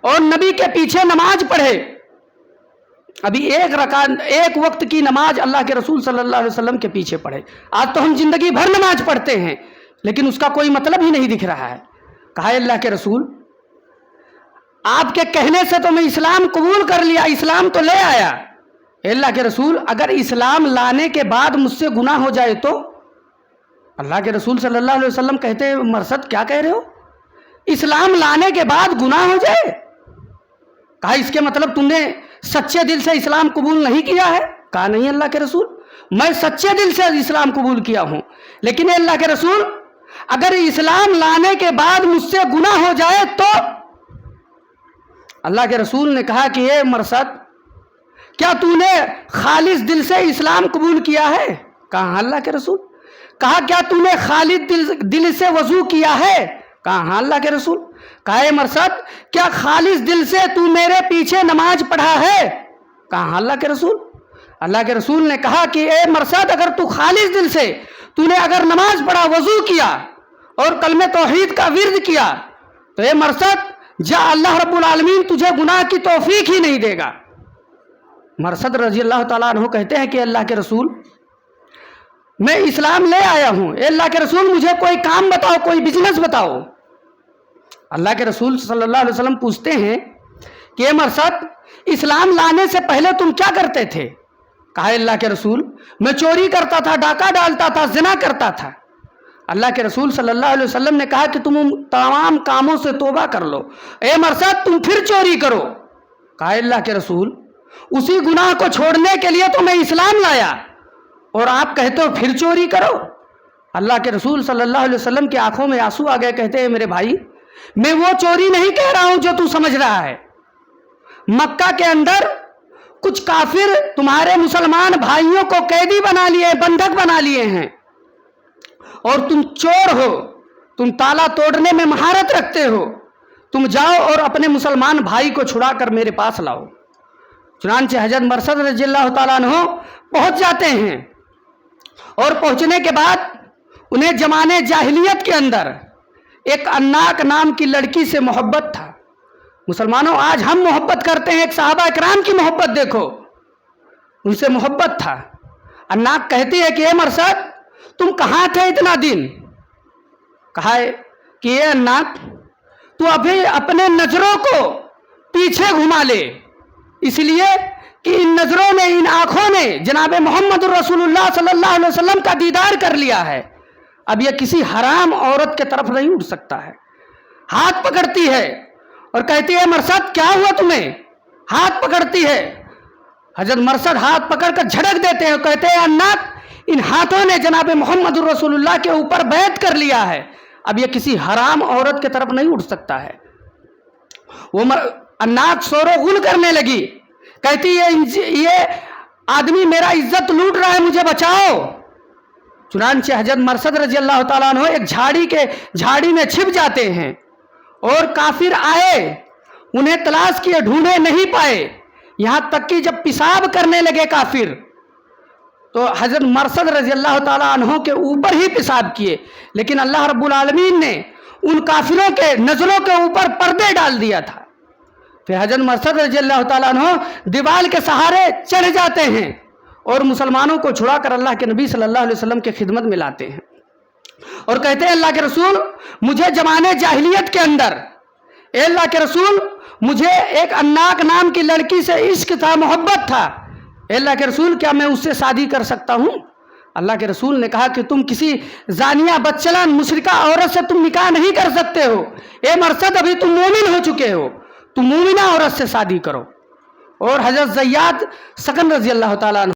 اور نبی کے پیچھے نماز پڑھے. ابھی ایک رکعت ایک وقت کی نماز اللہ کے رسول صلی اللہ علیہ وسلم کے پیچھے پڑھے. آج تو ہم زندگی بھر نماز پڑھتے ہیں لیکن اس کا کوئی مطلب ہی نہیں دکھ رہا ہے. کہا اللہ کے رسول آپ کے کہنے سے تو میں اسلام قبول کر لیا, اسلام تو لے آیا. اللہ کے رسول اگر اسلام لانے کے بعد مجھ سے گناہ ہو جائے تو؟ اللہ کے رسول صلی اللہ علیہ وسلم کہتے ہیں مرثد کیا کہہ رہے ہو, اسلام لانے کے بعد گناہ ہو جائے؟ کہا اس کے مطلب تم نے سچے دل سے اسلام قبول نہیں کیا ہے؟ کہا نہیں اللہ کے رسول, میں سچے دل سے اسلام قبول کیا ہوں, لیکن اللہ کے رسول اگر اسلام لانے کے بعد مجھ سے گناہ ہو جائے تو؟ اللہ کے رسول نے کہا کہ اے مرثد کیا تو نے خالص دل سے اسلام قبول کیا ہے؟ کہا اللہ کے رسول. کہا کیا تو نے خالص دل سے وضو کیا ہے؟ کہا ہاں اللہ کے رسول. کہا اے مرثد کیا خالص دل سے تو میرے پیچھے نماز پڑھا ہے؟ کہا ہاں اللہ کے رسول. اللہ کے رسول نے کہا کہ اے مرثد اگر تو خالص دل سے تو نے اگر نماز پڑھا, وضو کیا اور کلمہ توحید کا ورد کیا تو اے مرثد جا اللہ رب العالمین تجھے گناہ کی توفیق ہی نہیں دے گا. مرثد رضی اللہ تعالیٰ عنہ کہتے ہیں کہ اللہ کے رسول میں اسلام لے آیا ہوں, اے اللہ کے رسول مجھے کوئی کام بتاؤ, کوئی بزنس بتاؤ. اللہ کے رسول صلی اللہ علیہ وسلم پوچھتے ہیں کہ اے مرثد اسلام لانے سے پہلے تم کیا کرتے تھے؟ کہا اللہ کے رسول میں چوری کرتا تھا, ڈاکہ ڈالتا تھا, زنا کرتا تھا. اللہ کے رسول صلی اللہ علیہ وسلم نے کہا کہ تم تمام کاموں سے توبہ کر لو. اے مرثد تم پھر چوری کرو. کہا اللہ کے رسول اسی گناہ کو چھوڑنے کے لیے تو میں اسلام لایا اور آپ کہتے ہو پھر چوری کرو. اللہ کے رسول صلی اللہ علیہ وسلم کی آنکھوں میں آنسو آ گئے. کہتے ہیں میرے بھائی میں وہ چوری نہیں کہہ رہا ہوں جو تو سمجھ رہا ہے. مکہ کے اندر کچھ کافر تمہارے مسلمان بھائیوں کو قیدی بنا لیے, بندھک بنا لیے ہیں اور تم چور ہو, تم تالا توڑنے میں مہارت رکھتے ہو, تم جاؤ اور اپنے مسلمان بھائی کو چھڑا کر میرے پاس لاؤ. چنانچہ حضرت مرثد رضی اللہ تعالیٰ عنہ پہنچ جاتے ہیں اور پہنچنے کے بعد انہیں زمانے جاہلیت کے اندر ایک اناک نام کی لڑکی سے محبت تھا. مسلمانوں آج ہم محبت کرتے ہیں, ایک صحابہ اکرام کی محبت دیکھو, ان سے محبت تھا. اناک کہتی ہے کہ اے مرثد تم کہاں تھے اتنا دن؟ کہا ہے کہ اے اناک تو ابھی اپنے نظروں کو پیچھے گھما لے, اس لیے کہ ان نظروں نے, ان آنکھوں نے جناب محمد رسول اللہ صلی اللہ علیہ وسلم کا دیدار کر لیا ہے. اب یہ کسی حرام عورت کے طرف نہیں اٹھ سکتا ہے. ہاتھ پکڑتی ہے اور کہتی ہے مرثد کیا ہوا تمہیں؟ ہاتھ پکڑتی ہے. حضرت مرثد ہاتھ پکڑ کر جھڑک دیتے ہیں اور کہتے ہیں اناک ان ہاتھوں نے جناب محمد رسول اللہ کے اوپر بیعت کر لیا ہے, اب یہ کسی حرام عورت کے طرف نہیں اٹھ سکتا ہے. وہ اناک شور و غل کرنے لگی, کہتی ہے یہ آدمی میرا عزت لوٹ رہا ہے, مجھے بچاؤ. چنانچہ حضرت مرثد رضی اللہ تعالیٰ عنہ ایک جھاڑی میں چھپ جاتے ہیں اور کافر آئے, انہیں تلاش کیے, ڈھونڈے نہیں پائے, یہاں تک کہ جب پیشاب کرنے لگے کافر تو حضرت مرثد رضی اللہ تعالیٰ عنہ کے اوپر ہی پیشاب کیے, لیکن اللہ رب العالمین نے ان کافروں کے نظروں کے اوپر پردے ڈال دیا تھا. پھر حضرت مرثد رضی اللہ تعالیٰ عنہ دیوال کے سہارے چڑھ جاتے ہیں اور مسلمانوں کو چھڑا کر اللہ کے نبی صلی اللہ علیہ وسلم کی خدمت میں لاتے ہیں اور کہتے ہیں اللہ کے رسول مجھے زمانے جاہلیت کے اندر, اے اللہ کے رسول مجھے ایک اناک نام کی لڑکی سے عشق تھا, محبت تھا, اے اللہ کے رسول کیا میں اس سے شادی کر سکتا ہوں؟ اللہ کے رسول نے کہا کہ تم کسی زانیہ بدچلن مشرکہ عورت سے تم نکاح نہیں کر سکتے ہو. اے مرثد ابھی تم مومن ہو چکے ہو, تم مومنہ عورت سے شادی کرو. اور حضرت زیاد سکن رضی اللہ تعالیٰ عنہ